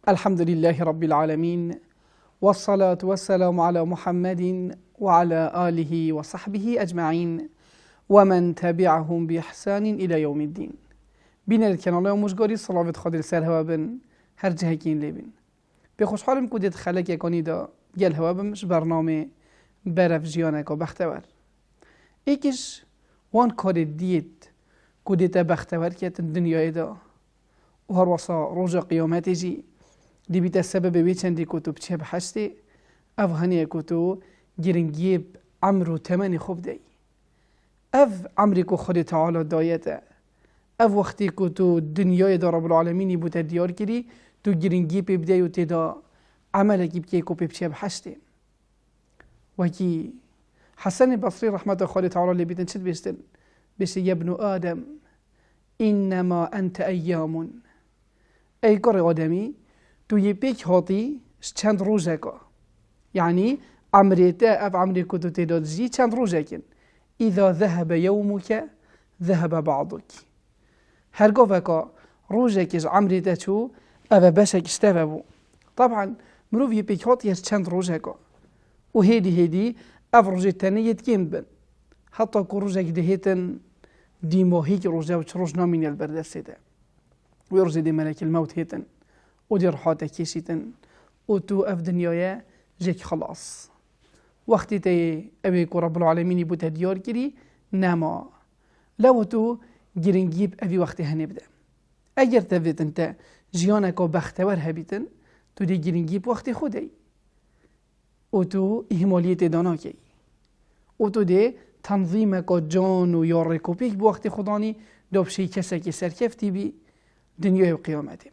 الحمد لله رب العالمين، والصلاة والسلام على محمد وعلى آله وصحبه أجمعين ومن تبعهم بإحسان إلى يوم الدين. بین الکناله و مشگاری صلوات خادر سر هوا بن هر جهه کین لیبن. به خوشحالم کودت خلق یکانی دا گل هوا بمش برنامه برف جیانه که بختور. ایکش وان کار دیت کودت بختور کت دنیای دا و هر وصا روز قیامت جی دی بیت سبب بیچندی کتب چه بحثی افغانی کتو گرنگیب عمرو تمنی خوب دی. اف عمری کو خود تعالی دایته. اف وقتی که تو دنیای دا رب العالمینی بوده دیار کری تو گرنگی پی بدهی و تیدا عمل اکی بکی کو پی بچه بحشتی وکی حسن بصری رحمت خالد تعالی لی بیتن چید بیستن بیسته یبن آدم اینما انت ایامون ای کار آدمی تو یه پیک هاتی چند روزه که یعنی عمریته اف عمری که تو تیدا زی چند روزه کن اذا ذهب یومک ذهب بعضک هرگاه که روزه عمری تشو أبا باشك استفابو طبعا مروف يبيكوت چند روزه که و هيدي أفرجي تانية كيمبن حتى كو روزه دهيتن ديمو هيك روزه وش روزنا من البردس ده ويرزي دي ملك الموت هيتن ودي رحاته كيسيتن وتو أف دنيايا جيك خلاص وقتی تي أبي كو رب العالمين بوتا ديار كري نما لو تو گرنگیب اوی وقتی هنبده اگر تفید انت جیانک و بختور هبیتن تو دی گرنگیب وقتی خودی و تو اهمالیت داناکی و تو دی تنظیمک و جان و یارک و پیک بوقتی خدانی دو بشی کسی که سرکفتی بی دنیای و قیامتی